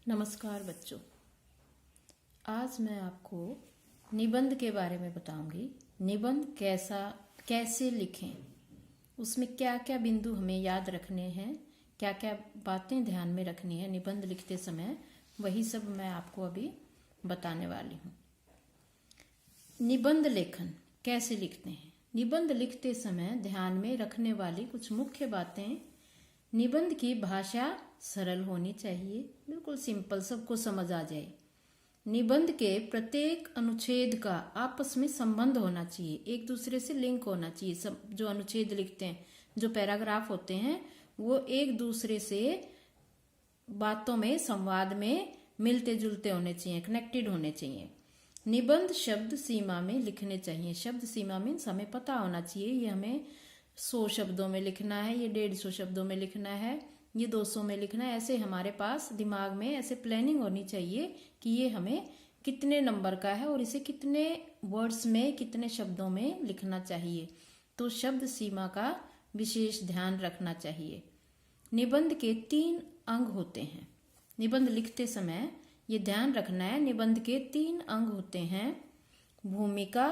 नमस्कार बच्चों। आज मैं आपको निबंध के बारे में बताऊंगी। निबंध कैसे लिखें, उसमें क्या क्या बिंदु हमें याद रखने हैं, क्या क्या बातें ध्यान में रखनी है निबंध लिखते समय, वही सब मैं आपको अभी बताने वाली हूँ। निबंध लेखन कैसे लिखते हैं। निबंध लिखते समय ध्यान में रखने वाली कुछ मुख्य बातें। निबंध की भाषा सरल होनी चाहिए, बिल्कुल सिंपल, सबको समझ आ जाए। निबंध के प्रत्येक अनुच्छेद का आपस में संबंध होना चाहिए, एक दूसरे से लिंक होना चाहिए। सब जो अनुच्छेद लिखते हैं, जो पैराग्राफ होते हैं, वो एक दूसरे से बातों में, संवाद में मिलते जुलते होने चाहिए, कनेक्टेड होने चाहिए। निबंध शब्द सीमा में लिखने चाहिए। शब्द सीमा मीन्स हमें पता होना चाहिए, ये हमें 100 शब्दों में लिखना है, ये 150 शब्दों में लिखना है, ये 200 में लिखना है। ऐसे हमारे पास दिमाग में ऐसे प्लानिंग होनी चाहिए कि ये हमें कितने नंबर का है और इसे कितने वर्ड्स में, कितने शब्दों में लिखना चाहिए। तो शब्द सीमा का विशेष ध्यान रखना चाहिए। निबंध के 3 अंग होते हैं। निबंध लिखते समय ये ध्यान रखना है, निबंध के 3 अंग होते हैं: भूमिका,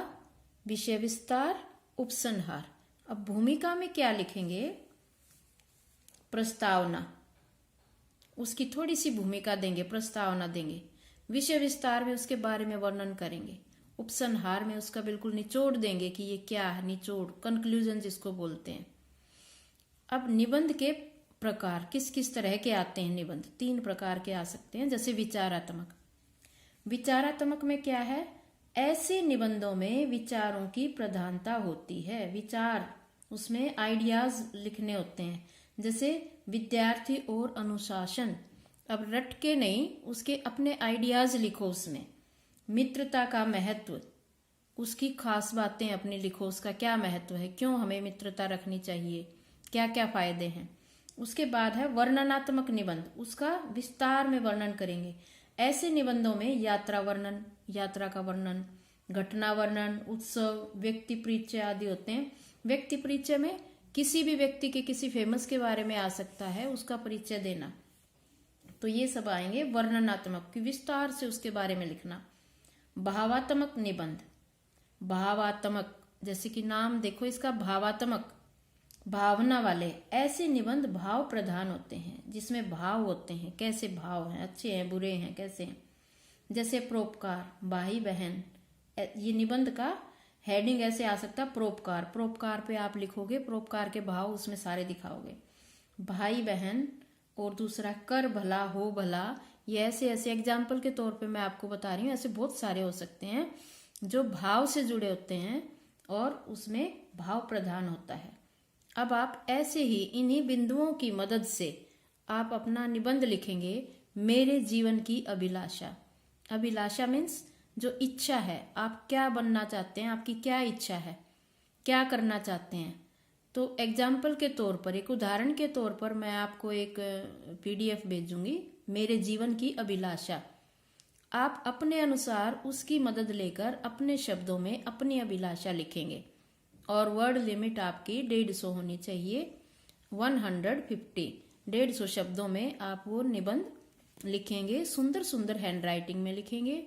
विषय विस्तार, उपसंहार। अब भूमिका में क्या लिखेंगे? प्रस्तावना, उसकी थोड़ी सी भूमिका देंगे, प्रस्तावना देंगे। विषय विस्तार में उसके बारे में वर्णन करेंगे। उपसंहार में उसका बिल्कुल निचोड़ देंगे कि ये क्या है, निचोड़, कंक्लूजन जिसको बोलते हैं। अब निबंध के प्रकार किस किस तरह के आते हैं? निबंध 3 प्रकार के आ सकते हैं। जैसे विचारात्मक। विचारात्मक में क्या है? ऐसे निबंधों में विचारों की प्रधानता होती है। विचार, उसमें आइडियाज लिखने होते हैं। जैसे विद्यार्थी और अनुशासन। अब रट के नहीं, उसके अपने आइडियाज लिखो उसमें। मित्रता का महत्व, उसकी खास बातें अपनी लिखो, उसका क्या महत्व है, क्यों हमें मित्रता रखनी चाहिए, क्या क्या फायदे हैं। उसके बाद है वर्णनात्मक निबंध, उसका विस्तार में वर्णन करेंगे। ऐसे निबंधों में यात्रा वर्णन, यात्रा का वर्णन, घटना वर्णन, उत्सव, व्यक्ति परिचय आदि होते हैं। व्यक्ति परिचय में किसी भी व्यक्ति के, किसी फेमस के बारे में आ सकता है, उसका परिचय देना। तो ये सब आएंगे वर्णनात्मक, की विस्तार से उसके बारे में लिखना। भावात्मक निबंध, भावात्मक जैसे कि नाम देखो इसका, भावात्मक, भावना वाले। ऐसे निबंध भाव प्रधान होते हैं, जिसमें भाव होते हैं, कैसे भाव हैं, अच्छे हैं, बुरे हैं, कैसे हैं। जैसे परोपकार, भाई बहन। ये निबंध का हेडिंग ऐसे आ सकता है, परोपकार। परोपकार पे आप लिखोगे, परोपकार के भाव उसमें सारे दिखाओगे। भाई बहन। और दूसरा कर भला हो भला। ये ऐसे ऐसे एग्जाम्पल के तौर पे मैं आपको बता रही हूँ, ऐसे बहुत सारे हो सकते हैं जो भाव से जुड़े होते हैं और उसमें भाव प्रधान होता है। अब आप ऐसे ही इन्हीं बिंदुओं की मदद से आप अपना निबंध लिखेंगे। मेरे जीवन की अभिलाषा। अभिलाषा मीन्स जो इच्छा है, आप क्या बनना चाहते हैं, आपकी क्या इच्छा है, क्या करना चाहते हैं। तो एग्जाम्पल के तौर पर, एक उदाहरण के तौर पर मैं आपको एक PDF भेजूंगी, मेरे जीवन की अभिलाषा। आप अपने अनुसार उसकी मदद लेकर अपने शब्दों में अपनी अभिलाषा लिखेंगे। और वर्ड लिमिट आपकी 150 होनी चाहिए, 150। 150 शब्दों में आप वो निबंध लिखेंगे। सुंदर सुंदर हैंडराइटिंग में लिखेंगे।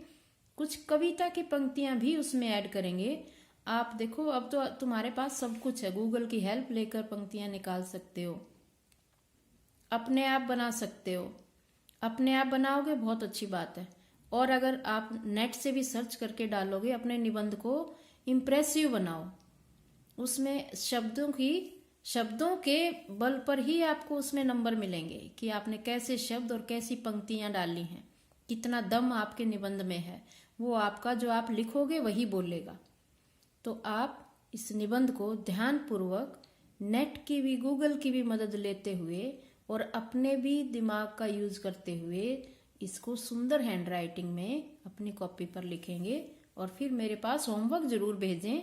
कुछ कविता की पंक्तियां भी उसमें ऐड करेंगे। आप देखो, अब तो तुम्हारे पास सब कुछ है, गूगल की हेल्प लेकर पंक्तियां निकाल सकते हो, अपने आप बना सकते हो। अपने आप बनाओगे बहुत अच्छी बात है। और अगर आप नेट से भी सर्च करके डालोगे, अपने निबंध को इम्प्रेसिव बनाओ। उसमें शब्दों के बल पर ही आपको उसमें नंबर मिलेंगे कि आपने कैसे शब्द और कैसी पंक्तियां डाली हैं, कितना दम आपके निबंध में है। वो आपका जो आप लिखोगे वही बोलेगा। तो आप इस निबंध को ध्यानपूर्वक नेट की भी, गूगल की भी मदद लेते हुए और अपने भी दिमाग का यूज करते हुए इसको सुंदर हैंडराइटिंग में अपनी कॉपी पर लिखेंगे। और फिर मेरे पास होमवर्क जरूर भेजें।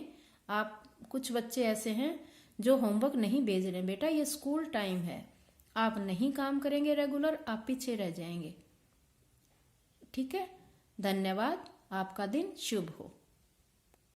आप, कुछ बच्चे ऐसे हैं जो होमवर्क नहीं भेज रहे। बेटा ये स्कूल टाइम है, आप नहीं काम करेंगे रेगुलर, आप पीछे रह जाएंगे। ठीक है, धन्यवाद। आपका दिन शुभ हो।